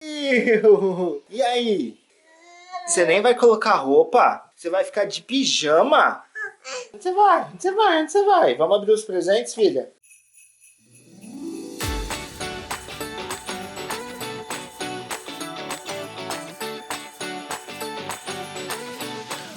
E aí? Você nem vai colocar roupa? Você vai ficar de pijama? Onde você vai? Onde você vai? Onde você vai? Vamos abrir os presentes, filha?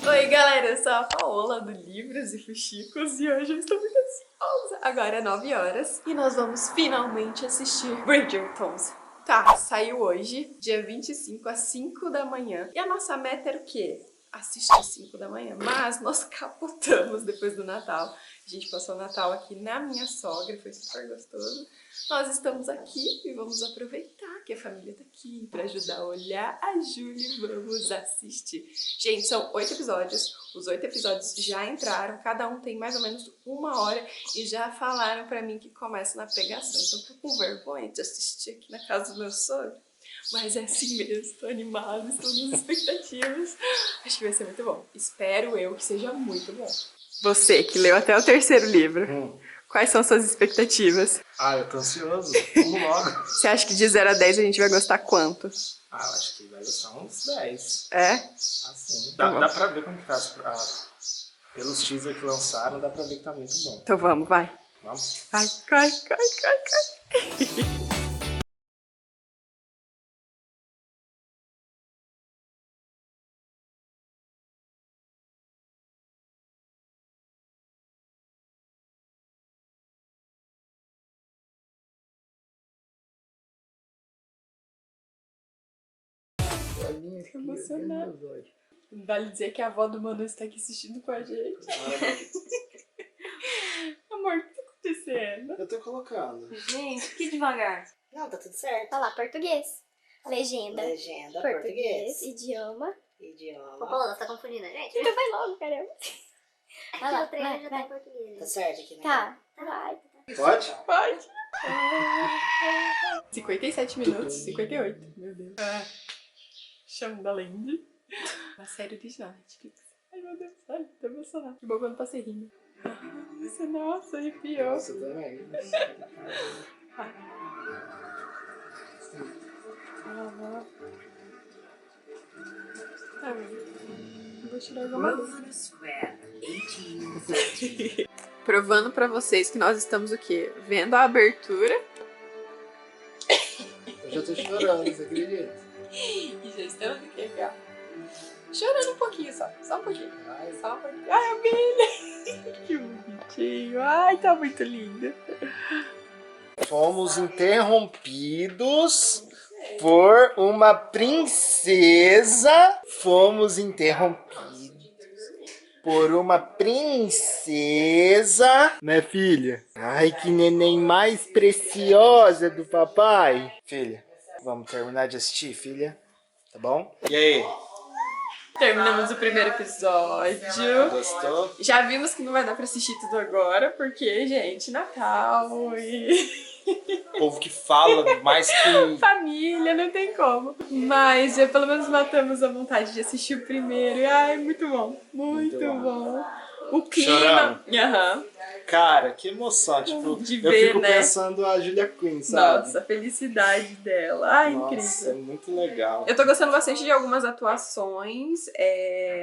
Oi galera, eu sou a Paola do Livros e Fuxicos e hoje eu estou muito ansiosa. Agora é 9 horas e nós vamos finalmente assistir Bridgertons. Tá, saiu hoje, dia 25 às 5 da manhã. E a nossa meta era o quê? Assistir às 5 da manhã. Mas nós capotamos depois do Natal. A gente passou o Natal aqui na minha sogra, foi super gostoso. Nós estamos aqui e vamos aproveitar que a família tá aqui pra ajudar a olhar a Júlia e vamos assistir. Gente, são 8 episódios. Os 8 episódios já entraram, cada um tem mais ou menos 1 hora e já falaram pra mim que começa na pegação. Então tô com vergonha de assistir aqui na casa do meu sogro. Mas é assim mesmo, tô animada, estou nas expectativas. Acho que vai ser muito bom. Espero eu que seja muito bom. Você que leu até o 3º livro, quais são suas expectativas? Eu tô ansioso. Vamos logo. Você acha que de 0 a 10 a gente vai gostar quanto? Eu acho que vai gostar uns 10. É? Assim. Dá pra ver como que tá. Pelos teasers que lançaram, dá pra ver que tá muito bom. Então vamos, vai. Vamos? Vai. Tô emocionada. Vale dizer que a avó do Manu está aqui assistindo com a gente. Amor, o que tá acontecendo? Eu tô colocando. Gente, que devagar. Não, tá tudo certo. Tá lá, português. Legenda. Legenda, Português. Idioma. Idioma. Ô, Paola, você tá confundindo a gente? Então vai logo, caramba. Vai lá, o treino vai, já vai. tá em português. Tá certo aqui, né? Tá, vai. Pode? Pode. 57 minutos, 58. Meu Deus. Chama da Land. Uma série original, Netflix. Ai, meu Deus, ai, tô emocionada. Que bom que eu não passei rindo. Nossa, arrepiou. Nossa, também. Vou tirar alguma Provando pra vocês que nós estamos o quê? Vendo a abertura. Eu já tô chorando, você acredita? E já estamos aqui, ó. Chorando um pouquinho só. Só um pouquinho. Só um pouquinho. Ai, a abelha! Que bonitinho. Ai, tá muito linda. Fomos interrompidos por uma princesa. Fomos interrompidos por uma princesa. Né, filha? Ai, que neném mais preciosa do papai. Filha, vamos terminar de assistir, filha? Tá bom? E aí? Terminamos o primeiro episódio. Gostou? Já vimos que não vai dar pra assistir tudo agora, porque, gente, Natal e... Povo que fala mais que... família, não tem como. Mas já pelo menos matamos a vontade de assistir o primeiro. E, ai, muito bom. Muito bom. O clima... Choramos. Cara, que emoção. Tipo, De eu ver, fico né? pensando a Julia Quinn, sabe? Nossa, a felicidade dela. Ai, Nossa, incrível. é muito legal. Eu tô gostando bastante de algumas atuações.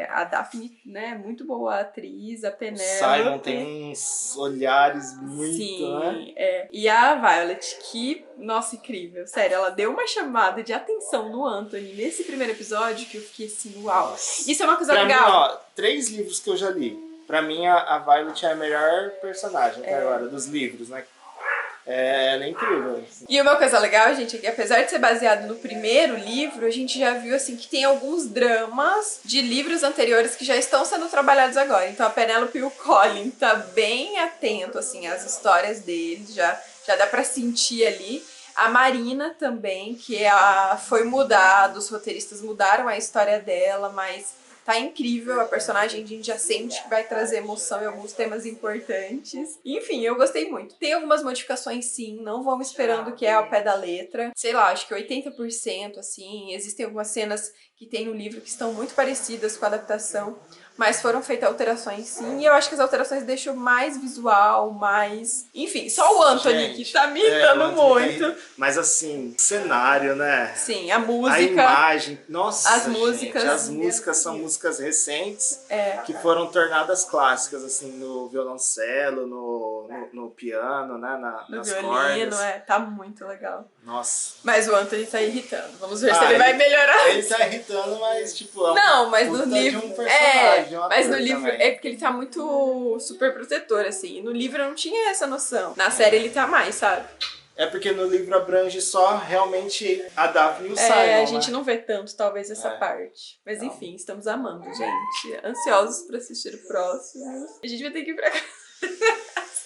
A Daphne, né? Muito boa atriz. A Penélope. Simon tem uns olhares muito, Sim, né? E a Violet, que, nossa, incrível. Sério, ela deu uma chamada de atenção no Anthony nesse primeiro episódio que eu fiquei assim, uau. Nossa. Isso é uma coisa Pra legal. mim, ó, 3 livros que eu já li. Pra mim, a Violet é a melhor personagem até agora, dos livros, né? Ela é incrível. Assim. E uma coisa legal, gente, é que apesar de ser baseado no primeiro livro, a gente já viu, assim, que tem alguns dramas de livros anteriores que já estão sendo trabalhados agora. Então a Penélope e o Colin tá bem atento, assim, às histórias deles, já dá pra sentir ali. A Marina também, que foi mudada, os roteiristas mudaram a história dela, mas... tá incrível, a personagem a gente já sente que vai trazer emoção em alguns temas importantes. Enfim, eu gostei muito. Tem algumas modificações sim, não vamos esperando que é ao pé da letra. Sei lá, acho que 80%, assim. Existem algumas cenas que tem no livro que estão muito parecidas com a adaptação. Mas foram feitas alterações, sim. E eu acho que as alterações deixam mais visual, mais... Enfim, só o Anthony que tá me irritando muito. Mas assim, cenário, né? Sim, a A música. imagem, nossa, As músicas. gente, as músicas são músicas recentes É. que foram tornadas clássicas, assim, no violoncelo, no piano, né, No nas violino, cordas. tá muito legal. Nossa. Mas o Anthony tá irritando. Vamos ver se Ah, ele vai melhorar. Ele tá irritando, mas tipo... É Não, mas no puta livro. de um personagem, de um Mas ator no livro também. é porque ele tá muito super protetor, assim. E no livro eu não tinha essa noção. Na série ele tá mais, sabe? É porque no livro abrange só realmente a Daphne e o Simon, A gente né? não vê tanto, talvez, essa parte. Mas enfim, estamos amando, gente. Ansiosos pra assistir o próximo. A gente vai ter que ir pra casa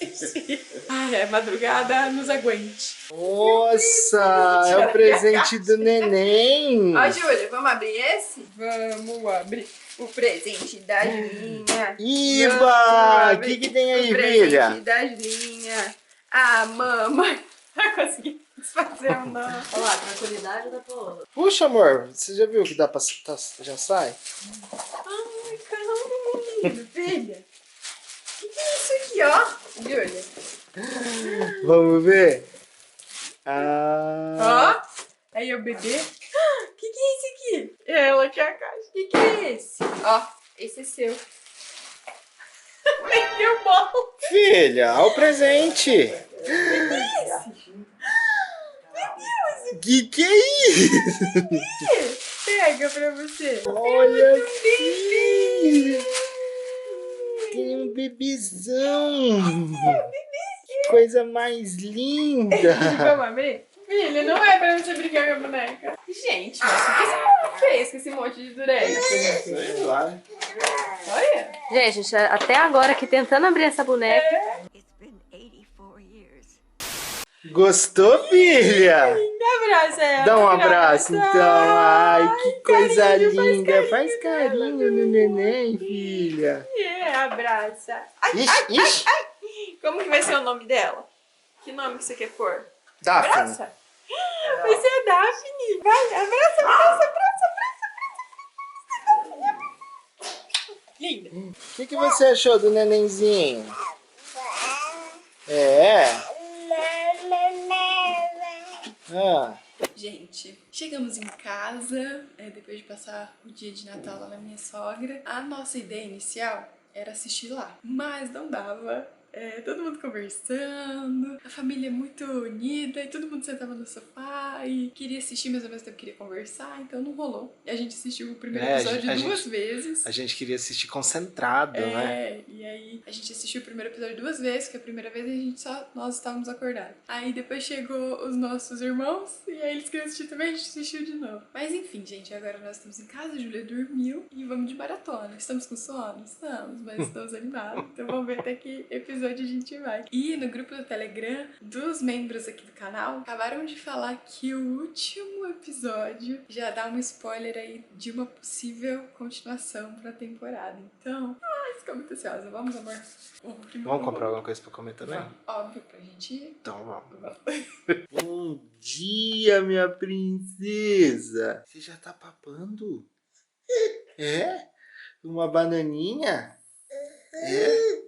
assistir. Ai, é madrugada, nos aguente. Nossa, é o presente do neném. Ó, Júlia, vamos abrir esse? Vamos abrir o presente da Julinha. Iba! O que tem aí, o filha? presente da Julinha. A mamãe vai conseguir desfazer o nó. Olha lá, tranquilidade da Paola. Puxa, amor, você já viu que dá pra... já sai? Ai, calma, menino, filha. O que é isso aqui, ó? Júlia. Vamos ver? Ah... Ó. Aí é o bebê. O que é esse aqui? Ela que é a caixa. O que é esse? Ó, esse é seu. Nem deu bom. Filha, olha o presente. Que é isso? Pega pra você. Olha aqui. Tem um bebezão. Que coisa mais linda. Vamos abrir? Filha, não é pra você brincar com a boneca. Gente, mas o que você fez com esse monte de durex? Sei lá. Olha. Gente, a gente até agora aqui tentando abrir essa boneca. Gostou, filha? Abraça ela. Dá um abraço, então. Ai, que coisa carinho, linda. faz Faz carinho no neném, filha. Abraça. Ai, Ixi, ixi. como que vai ser o nome dela? Que nome que você quer pôr? Daphne. Abraça. Vai ser a Daphne. Vai, abraça. Linda. O que você achou do nenenzinho? É? Ah. Gente, chegamos em casa, depois de passar o dia de Natal lá na minha sogra. A nossa ideia inicial era assistir lá, mas não dava. Todo mundo conversando, a família muito unida e todo mundo sentava no sofá e queria assistir, mas ao mesmo tempo queria conversar, então não rolou. E a gente assistiu o primeiro episódio duas vezes. A gente queria assistir concentrado, né? E aí a gente assistiu o primeiro episódio duas vezes, que a primeira vez nós estávamos acordados. Aí depois chegou os nossos irmãos e aí eles queriam assistir também, a gente assistiu de novo. Mas enfim, gente, agora nós estamos em casa, a Júlia dormiu e vamos de maratona. Estamos com sono? Estamos, mas estamos animados. Então vamos ver até que episódio a gente vai. E no grupo do Telegram dos membros aqui do canal, acabaram de falar que o último episódio já dá um spoiler aí de uma possível continuação pra temporada. Então, estou muito ansiosa. Vamos, amor? Vamos comprar alguma coisa pra comer também? Óbvio, pra gente ir. Então vamos. Bom dia, minha princesa. Você já tá papando? É? Uma bananinha? É?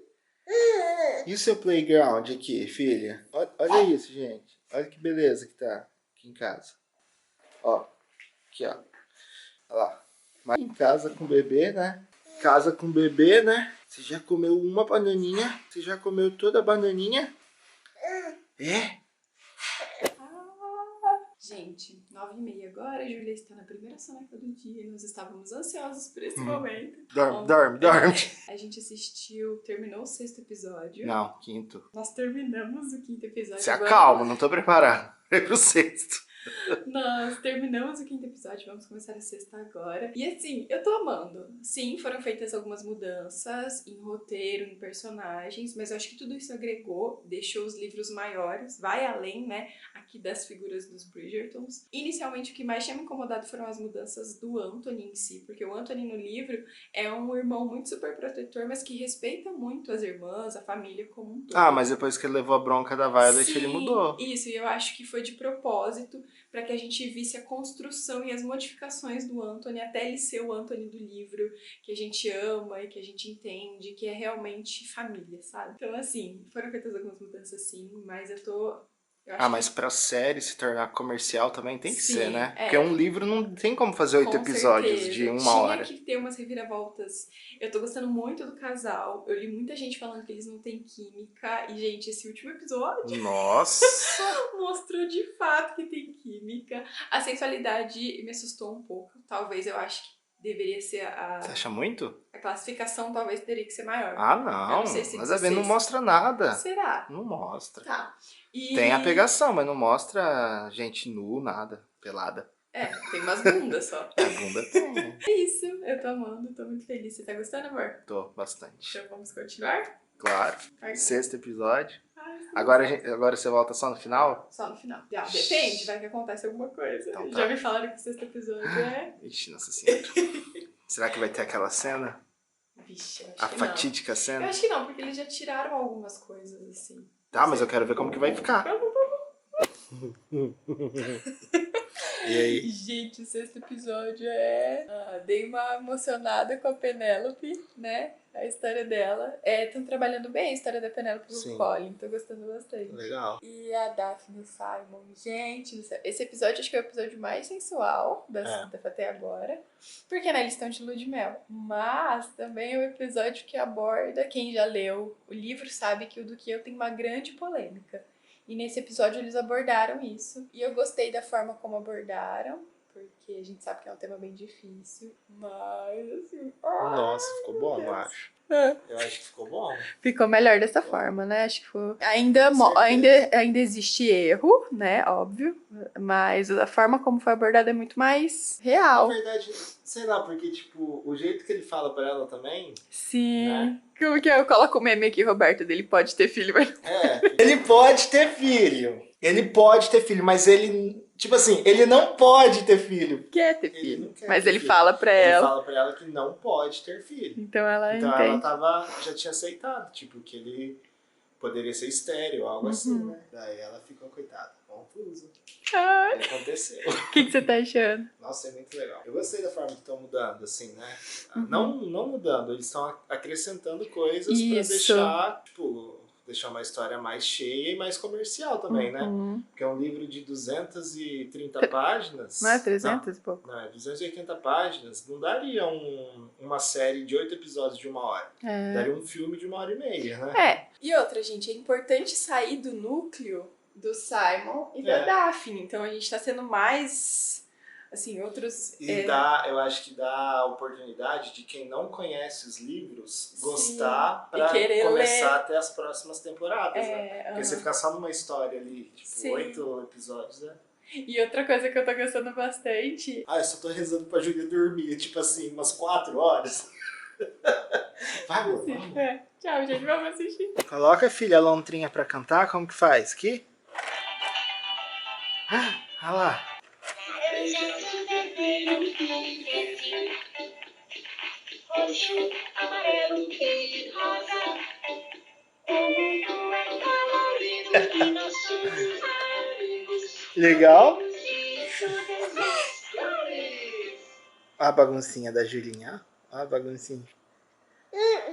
E o seu playground aqui, filha? Olha isso, gente. Olha que beleza que tá aqui em casa. Ó, aqui, ó. Olha lá. Mas em casa com bebê, né? Casa com bebê, né? Você já comeu uma bananinha? Você já comeu toda a bananinha? É? Gente, 9h30 agora, a Júlia está na primeira soneca do dia e nós estávamos ansiosos por esse momento. Dorme. A gente terminou o 6º episódio. Não, 5º. Nós terminamos o 5º episódio. Se acalma, não tô preparado. É pro 6º. Nós terminamos o 5º episódio, vamos começar a 6ª agora. E assim, eu tô amando. Sim, foram feitas algumas mudanças em roteiro, em personagens, mas eu acho que tudo isso agregou, deixou os livros maiores, vai além, né, aqui das figuras dos Bridgertons. Inicialmente, o que mais tinha me incomodado foram as mudanças do Anthony em si, porque o Anthony no livro é um irmão muito super protetor, mas que respeita muito as irmãs, a família como um todo. Ah, mas depois que ele levou a bronca da Violet, ele mudou. Isso, e eu acho que foi de propósito para que a gente visse a construção e as modificações do Anthony até ele ser o Anthony do livro, que a gente ama e que a gente entende, que é realmente família, sabe? Então, assim, foram feitas algumas mudanças sim, mas eu acho Mas pra série se tornar comercial também tem que Sim, ser, né? é. Porque um livro não tem como fazer 8 com episódios certeza. de uma Tinha hora. que ter umas reviravoltas. Eu tô gostando muito do casal. Eu li muita gente falando que eles não têm química. E, gente, esse último episódio Nossa! mostrou de fato que tem química. A sensualidade me assustou um pouco. Talvez eu acho que deveria ser Você acha muito? a classificação, talvez teria que ser maior. Ah, Eu não. não sei se Mas a ver, não 16. mostra nada. Será? Não mostra. Tá. E... Tem a pegação, mas não mostra gente nu, nada. Pelada. tem umas bundas só. A bunda tem. É isso. Eu tô amando, tô muito feliz. Você tá gostando, amor? Tô, bastante. Então vamos continuar? Claro. Ai. 6º episódio. Ai, Agora você volta só no final? só no final. Depende, vai que acontece alguma coisa. Então tá. Já me falaram que o 6º episódio é... Ixi, nossa senhora. Será que vai ter aquela cena? Vixe, eu acho A que fatídica não. cena? Eu acho que não, porque eles já tiraram algumas coisas, assim. Tá, mas eu quero ver como que vai ficar. E aí? Gente, o 6º episódio é... dei uma emocionada com a Penélope, né? A história dela. Estão trabalhando bem a história da Penélope com Sim. o Colin. Tô gostando bastante. Legal. E a Daphne e o Simon. Gente do céu. Esse episódio acho que é o episódio mais sensual até agora. Porque, né, eles estão de lua de mel. Mas também é o episódio que aborda... Quem já leu o livro sabe que o do que eu tem uma grande polêmica. E nesse episódio eles abordaram isso. E eu gostei da forma como abordaram. Porque a gente sabe que é um tema bem difícil. Mas, assim... Nossa, ficou bom, eu Deus. acho. Eu acho que ficou bom. Ficou melhor dessa forma, né? Acho que foi... certeza. Ainda existe erro, né? Óbvio. Mas a forma como foi abordada é muito mais Na real. verdade, sei lá, porque, tipo, o jeito que ele fala pra ela também... Sim. Né? Como que eu coloco o meme aqui, Roberto, dele pode ter filho, mas... Ele pode ter filho. Ele pode ter filho, mas ele... Tipo assim, ele não pode ter filho. Quer ter Ele filho. não quer Mas ter ele filho. fala pra Ele ela. fala pra ela que não pode ter filho. Então ela Então entende. ela já tinha aceitado, tipo, que ele poderia ser estéril, algo assim, né? Daí ela ficou, coitada, confusa. Ai, E aconteceu. o que você tá achando? Nossa, é muito legal. Eu gostei da forma que estão mudando, assim, né? Não mudando, eles estão acrescentando coisas pra Isso. deixar, tipo, deixar uma história mais cheia e mais comercial também, né? Porque é um livro de 230 páginas. Não é 300 e pouco? Não, é 280 páginas. Não daria uma série de 8 episódios de 1 hora. Daria um filme de 1h30, né? E outra, gente, é importante sair do núcleo do Simon e da Daphne. Então a gente tá sendo mais, assim, outros... Eu acho que dá a oportunidade de quem não conhece os livros gostar pra E querer começar ler. até as próximas temporadas, né? Porque você ficar só numa história ali, tipo, Sim. 8 episódios, né? E outra coisa que eu tô gostando bastante... Eu só tô rezando pra Júlia dormir, tipo assim, umas 4 horas. Vai, amor, vamos. Tchau, gente, vamos assistir. Coloca, filha, a lontrinha pra cantar, como que faz? Aqui? Olha lá. Eu já tive vermelho e preto, roxo, amarelo e rosa. O mundo é colorido e nós somos amigos. Legal. E todas flores. Olha a baguncinha da Julinha, ó. Olha a baguncinha.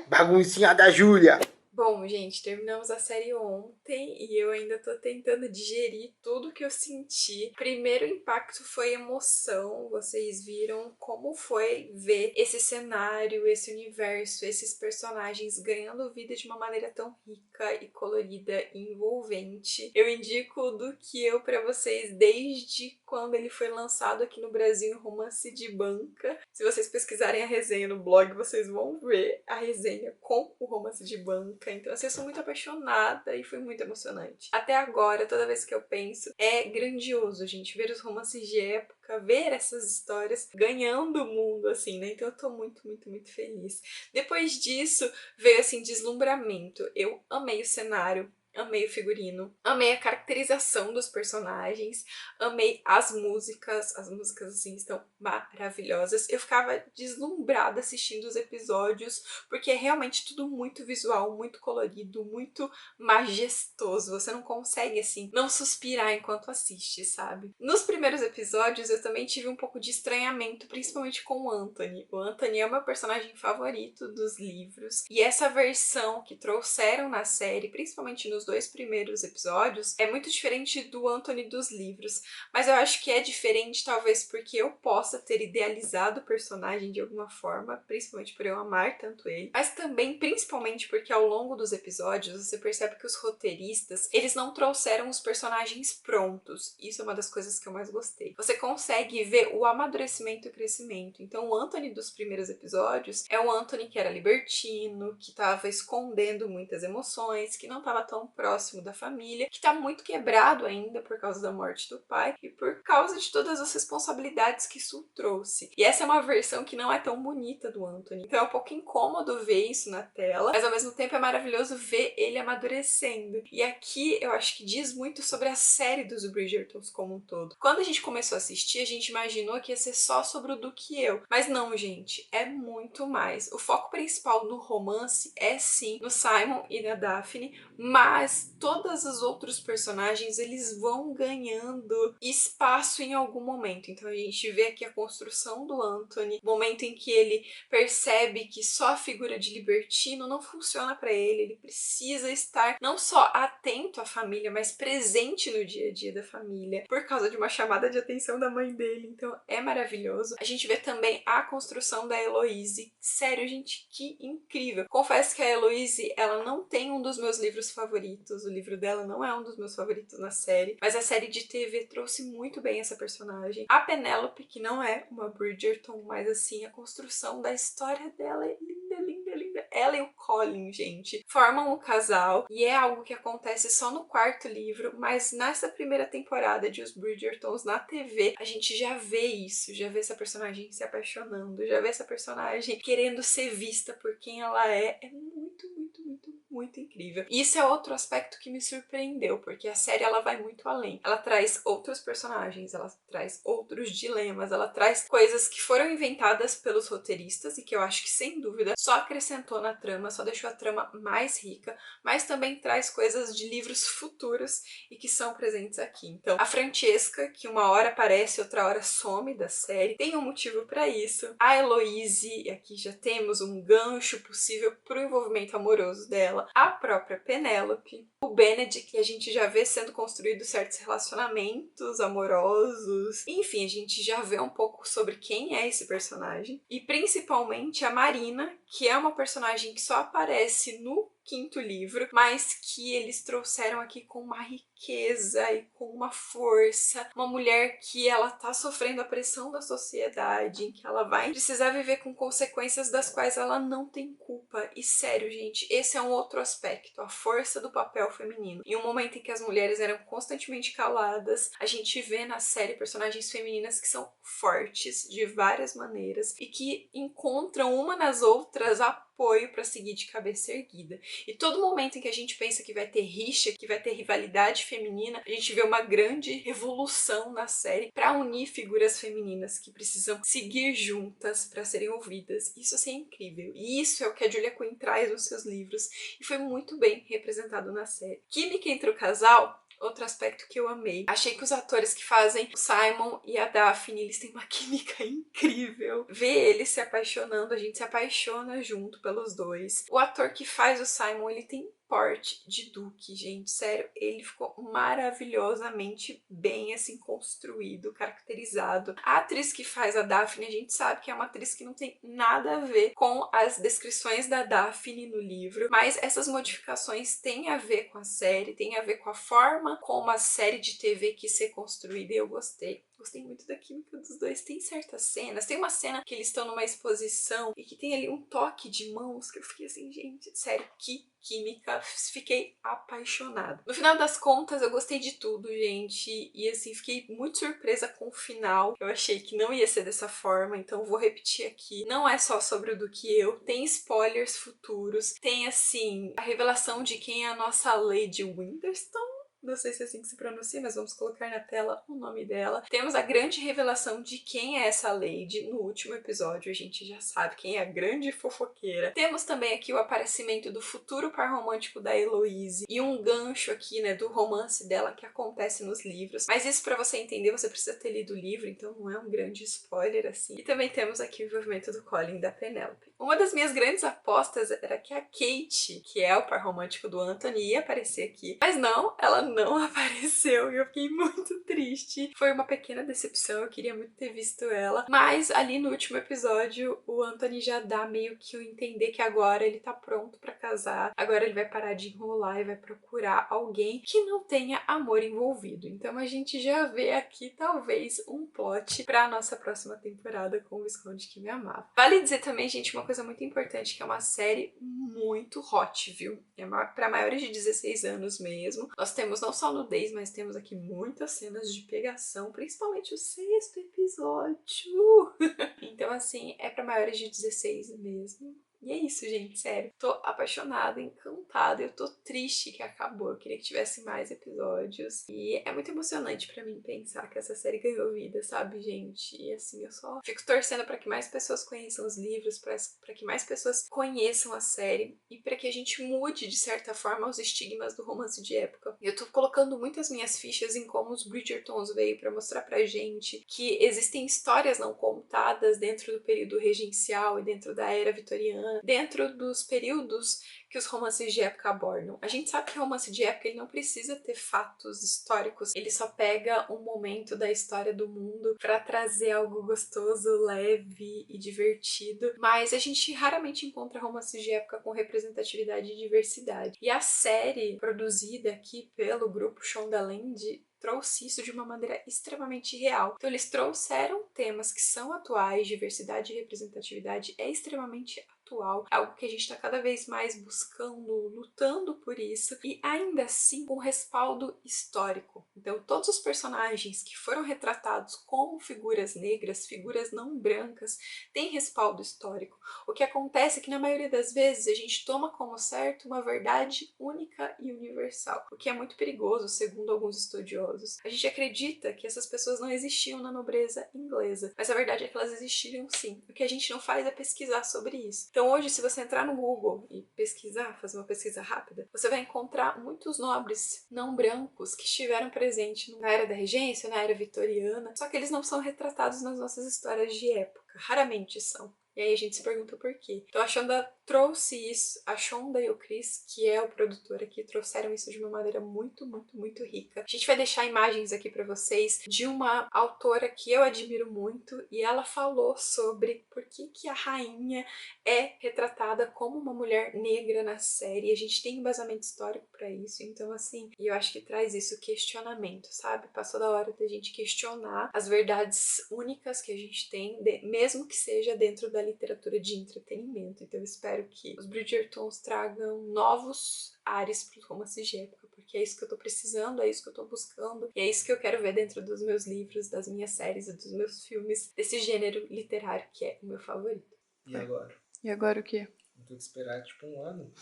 Baguncinha da Júlia. Bom, gente, terminamos a série ontem e eu ainda tô tentando digerir tudo que eu senti. Primeiro impacto foi emoção. Vocês viram como foi ver esse cenário, esse universo, esses personagens ganhando vida de uma maneira tão rica e colorida e envolvente. Eu indico o do que eu pra vocês desde quando ele foi lançado aqui no Brasil em Romance de Banca. Se vocês pesquisarem a resenha no blog, vocês vão ver a resenha com o Romance de Banca. Então, assim, eu sou muito apaixonada e foi muito emocionante. Até agora, toda vez que eu penso, é grandioso, gente, ver os romances de época, ver essas histórias ganhando o mundo, assim, né? Então eu tô muito, muito, muito feliz. Depois disso, veio, assim, deslumbramento. Eu amei o cenário. amei o figurino, amei a caracterização dos personagens, amei as músicas assim estão maravilhosas. Eu ficava deslumbrada assistindo os episódios, porque é realmente tudo muito visual, muito colorido, muito majestoso. Você não consegue, assim, não suspirar enquanto assiste, sabe? Nos primeiros episódios eu também tive um pouco de estranhamento, principalmente com o Anthony. O Anthony é o meu personagem favorito dos livros, e essa versão que trouxeram na série, principalmente nos 2 primeiros episódios, é muito diferente do Anthony dos livros. Mas eu acho que é diferente, talvez porque eu possa ter idealizado o personagem de alguma forma, principalmente por eu amar tanto ele, mas também, principalmente porque ao longo dos episódios você percebe que os roteiristas, eles não trouxeram os personagens prontos. Isso é uma das coisas que eu mais gostei. Você consegue ver o amadurecimento e o crescimento. Então o Anthony dos primeiros episódios é o Anthony que era libertino, que estava escondendo muitas emoções, que não estava tão próximo da família, que está muito quebrado ainda por causa da morte do pai e por causa de todas as responsabilidades que isso trouxe. E essa é uma versão que não é tão bonita do Anthony. Então é um pouco incômodo ver isso na tela, mas ao mesmo tempo é maravilhoso ver ele amadurecendo. E aqui eu acho que diz muito sobre a série dos Bridgertons como um todo. Quando a gente começou a assistir, a gente imaginou que ia ser só sobre o Duque e eu. Mas não, gente, é muito mais. O foco principal no romance é sim no Simon e na Daphne, mas todos os outros personagens, eles vão ganhando espaço em algum momento. Então a gente vê aqui a construção do Anthony, o momento em que ele percebe que só a figura de libertino não funciona para ele precisa estar não só atento à família, mas presente no dia a dia da família, por causa de uma chamada de atenção da mãe dele. Então é maravilhoso. A gente vê também a construção da Heloise. Sério, gente, que incrível. Confesso que a Heloise, ela não tem um dos meus livros favoritos, o livro dela não é um dos meus favoritos na série, mas a série de TV trouxe muito bem essa personagem. A Penélope, que não é uma Bridgerton, mas assim, a construção da história dela é linda, linda, linda. Ela e o Colin, gente, formam um casal e é algo que acontece só no 4º livro, mas nessa primeira temporada de Os Bridgertons na TV, a gente já vê isso, já vê essa personagem se apaixonando, já vê essa personagem querendo ser vista por quem ela é. É muito, muito, muito, muito incrível. E isso é outro aspecto que me surpreendeu, porque a série ela vai muito além. Ela traz outros personagens, ela traz outros dilemas, ela traz coisas que foram inventadas pelos roteiristas e que eu acho que, sem dúvida, só acrescentou na trama, só deixou a trama mais rica, mas também traz coisas de livros futuros e que são presentes aqui. Então, a Francesca, que uma hora aparece, outra hora some da série, tem um motivo para isso. A Heloise, aqui já temos um gancho possível para o envolvimento amoroso dela. A própria Penélope. O Benedict, que a gente já vê sendo construído certos relacionamentos amorosos. Enfim, a gente já vê um pouco sobre quem é esse personagem. E principalmente a Marina, que é uma personagem que só aparece no 5º livro, mas que eles trouxeram aqui com uma riqueza e com uma força. Uma mulher que ela tá sofrendo a pressão da sociedade, em que ela vai precisar viver com consequências das quais ela não tem culpa. E sério, gente, esse é um outro aspecto, a força do papel feminino. Em um momento em que as mulheres eram constantemente caladas, a gente vê na série personagens femininas que são fortes de várias maneiras e que encontram uma nas outras apoio para seguir de cabeça erguida. E todo momento em que a gente pensa que vai ter rixa, que vai ter rivalidade feminina, a gente vê uma grande revolução na série para unir figuras femininas que precisam seguir juntas para serem ouvidas. Isso assim é incrível. E isso é o que a Julia Quinn traz nos seus livros e foi muito bem representado na série. Química entre o casal. Outro aspecto que eu amei. Achei que os atores que fazem o Simon e a Daphne, eles têm uma química incrível. Ver eles se apaixonando, a gente se apaixona junto pelos dois. O ator que faz o Simon, ele tem porte de Duque, gente, sério, ele ficou maravilhosamente bem, assim, construído, caracterizado. A atriz que faz a Daphne, a gente sabe que é uma atriz que não tem nada a ver com as descrições da Daphne no livro, mas essas modificações têm a ver com a série, têm a ver com a forma como a série de TV quis ser construída e eu gostei. Gostei muito da química dos dois. Tem certas cenas, tem uma cena que eles estão numa exposição e que tem ali um toque de mãos que eu fiquei assim, gente, sério, que química, fiquei apaixonada. No final das contas, eu gostei de tudo, gente, e assim, fiquei muito surpresa com o final. Eu achei que não ia ser dessa forma, então vou repetir aqui. Não é só sobre o Duque e eu, tem spoilers futuros, tem assim, a revelação de quem é a nossa Lady Winterstone. Não sei se é assim que se pronuncia, mas vamos colocar na tela o nome dela. Temos a grande revelação de quem é essa Lady no último episódio. A gente já sabe quem é a grande fofoqueira. Temos também aqui o aparecimento do futuro par romântico da Heloise e um gancho aqui, né, do romance dela que acontece nos livros. Mas isso, pra você entender, você precisa ter lido o livro, então não é um grande spoiler assim. E também temos aqui o envolvimento do Colin e da Penelope. Uma das minhas grandes apostas era que a Kate, que é o par romântico do Anthony, ia aparecer aqui. Mas não, ela não apareceu e eu fiquei muito triste. Foi uma pequena decepção, eu queria muito ter visto ela. Mas ali no último episódio, o Anthony já dá meio que o entender que agora ele tá pronto pra casar. Agora ele vai parar de enrolar e vai procurar alguém que não tenha amor envolvido. Então a gente já vê aqui talvez um plot pra nossa próxima temporada com o Visconde que me amava. Vale dizer também, gente, uma coisa muito importante, que é uma série muito hot, viu? É pra maiores de 16 anos mesmo. Nós temos não só nudez, mas temos aqui muitas cenas de pegação, principalmente o 6º episódio. Então, assim, é pra maiores de 16 mesmo. E é isso, gente, sério. Tô apaixonada, encantada. Eu tô triste que acabou. Eu queria que tivesse mais episódios. E é muito emocionante pra mim pensar que essa série ganhou vida, sabe, gente? E assim, eu só fico torcendo pra que mais pessoas conheçam os livros, pra que mais pessoas conheçam a série e pra que a gente mude, de certa forma, os estigmas do romance de época. Eu tô colocando muitas minhas fichas em como os Bridgertons veio pra mostrar pra gente que existem histórias não contadas dentro do período regencial e dentro da era vitoriana, dentro dos períodos que os romances de época abordam. A gente sabe que o romance de época ele não precisa ter fatos históricos, ele só pega um momento da história do mundo para trazer algo gostoso, leve e divertido, mas a gente raramente encontra romances de época com representatividade e diversidade. E a série produzida aqui pelo grupo Shondaland trouxe isso de uma maneira extremamente real. Então eles trouxeram temas que são atuais, diversidade e representatividade é extremamente atual, algo que a gente está cada vez mais buscando, lutando por isso, e ainda assim com respaldo histórico. Então todos os personagens que foram retratados como figuras negras, figuras não brancas, têm respaldo histórico. O que acontece é que na maioria das vezes a gente toma como certo uma verdade única e universal, o que é muito perigoso, segundo alguns estudiosos. A gente acredita que essas pessoas não existiam na nobreza inglesa, mas a verdade é que elas existiram sim. O que a gente não faz é pesquisar sobre isso. Então hoje, se você entrar no Google e pesquisar, fazer uma pesquisa rápida, você vai encontrar muitos nobres não brancos que estiveram presentes na era da regência, na era vitoriana, só que eles não são retratados nas nossas histórias de época, raramente são. E aí a gente se pergunta por quê. Então a Shonda trouxe isso, a Shonda e o Chris, que é o produtor aqui, trouxeram isso de uma maneira muito, muito, muito rica. A gente vai deixar imagens aqui pra vocês de uma autora que eu admiro muito e ela falou sobre por que a rainha é retratada como uma mulher negra na série. A gente tem embasamento histórico pra isso, então assim, e eu acho que traz isso, questionamento, sabe? Passou da hora da gente questionar as verdades únicas que a gente tem, mesmo que seja dentro da literatura de entretenimento. Então eu espero que os Bridgertons tragam novos ares para os romances de época, porque é isso que eu tô precisando, é isso que eu tô buscando, e é isso que eu quero ver dentro dos meus livros, das minhas séries e dos meus filmes, desse gênero literário que é o meu favorito. E agora? E agora o quê? Vou ter que esperar tipo um ano.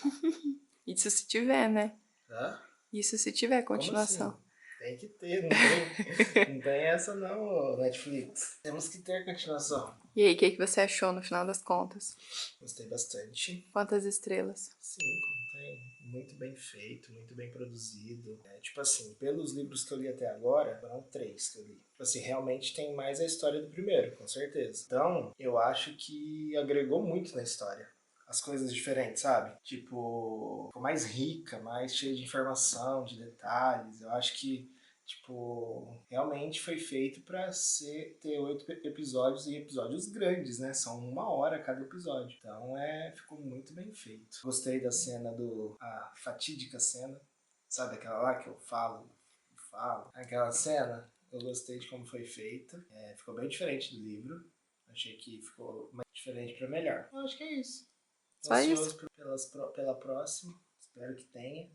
Isso se tiver, né? Tá? Isso se tiver continuação. Como assim? Tem que ter, não tem essa não, Netflix. Temos que ter continuação. E aí, o que você achou no final das contas? Gostei bastante. Quantas estrelas? 5, não tem? Muito bem feito, muito bem produzido. Tipo assim, pelos livros que eu li até agora, foram 3 que eu li. Tipo assim, realmente tem mais a história do primeiro, com certeza. Então, eu acho que agregou muito na história. As coisas diferentes, sabe? Tipo, ficou mais rica, mais cheia de informação, de detalhes. Eu acho que, tipo, realmente foi feito pra ter 8 episódios e episódios grandes, né? São 1 hora cada episódio. Então, ficou muito bem feito. Gostei da cena a fatídica cena, sabe aquela lá que eu falo? Aquela cena. Eu gostei de como foi feito. Ficou bem diferente do livro. Achei que ficou mais diferente pra melhor. Eu acho que é isso. Só Ansioso pela próxima. Espero que tenha.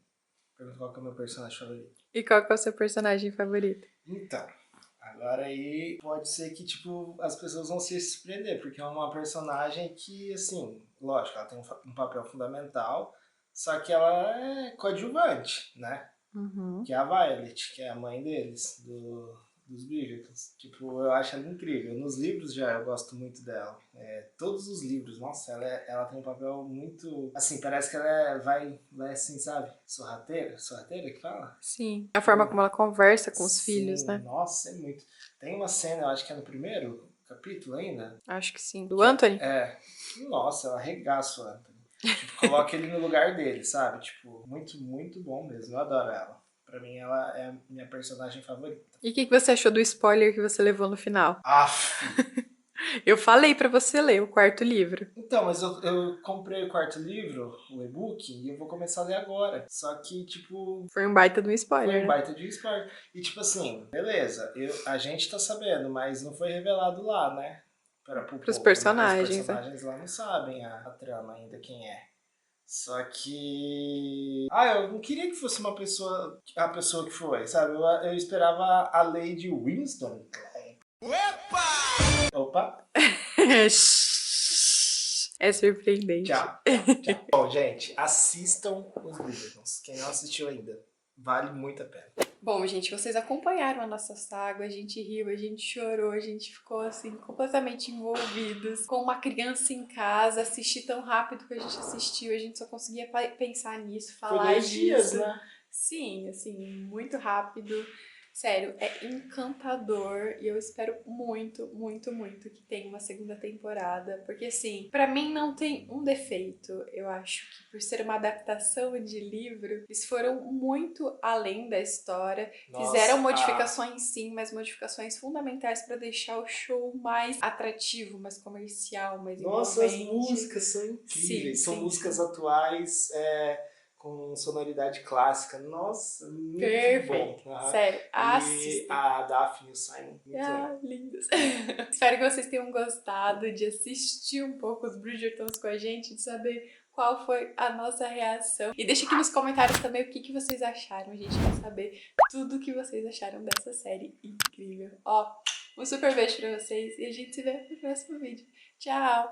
Pergunta qual que é o meu personagem favorito. E qual que é o seu personagem favorito? Então, agora aí pode ser que, tipo, as pessoas vão se surpreender, porque é uma personagem que, assim, lógico, ela tem um papel fundamental, só que ela é coadjuvante, né? Uhum. Que é a Violet, que é a mãe deles, dos Bridgertons. Tipo, eu acho ela incrível. Nos livros já eu gosto muito dela. Todos os livros, nossa, ela tem um papel muito... Assim, parece que ela vai assim, sabe? Sorrateira? Sorrateira que fala? Sim. A forma como ela conversa com os Sim, filhos, né? Nossa, é muito. Tem uma cena, eu acho que é no primeiro capítulo ainda. Acho que sim. Do Anthony? Nossa, ela arregaça o Anthony. Tipo, coloca ele no lugar dele, sabe? Tipo, muito, muito bom mesmo. Eu adoro ela. Pra mim, ela é a minha personagem favorita. E o que você achou do spoiler que você levou no final? Aff! Eu falei pra você ler o quarto livro. Então, mas eu comprei o quarto livro, o e-book, e eu vou começar a ler agora. Só que, tipo, Foi um baita de um foi spoiler, um né? baita de spoiler. E, tipo assim, beleza, a gente tá sabendo, mas não foi revelado lá, né? Pros personagens, Os personagens lá não sabem a trama ainda, quem é. Só que... eu não queria que fosse a pessoa que foi, sabe? Eu esperava a Lady Winston. Opa! É surpreendente. Tchau. Bom, gente, assistam os Bridgertons. Quem não assistiu ainda, vale muito a pena. Bom, gente, vocês acompanharam a nossa saga, a gente riu, a gente chorou, a gente ficou, assim, completamente envolvidos. Com uma criança em casa, assistir tão rápido que a gente assistiu, a gente só conseguia pensar nisso, falar Foi 2 disso. dias, né? Sim, assim, muito rápido. Sério, é encantador e eu espero muito, muito, muito que tenha uma segunda temporada, porque assim, pra mim não tem um defeito. Eu acho que por ser uma adaptação de livro, eles foram muito além da história. Fizeram modificações sim, mas modificações fundamentais pra deixar o show mais atrativo, mais comercial, mais Nossa, as envolvente. músicas são incríveis. Sim, São sim, músicas sim. atuais, com sonoridade clássica. Nossa, muito Perfeito. bom. Aham. Sério, E assistam. a Daphne e o Simon, muito legal. Lindos. Espero que vocês tenham gostado de assistir um pouco os Bridgertons com a gente, de saber qual foi a nossa reação. E deixa aqui nos comentários também o que vocês acharam. A gente quer saber tudo o que vocês acharam dessa série incrível. Ó, um super beijo pra vocês e a gente se vê no próximo vídeo. Tchau!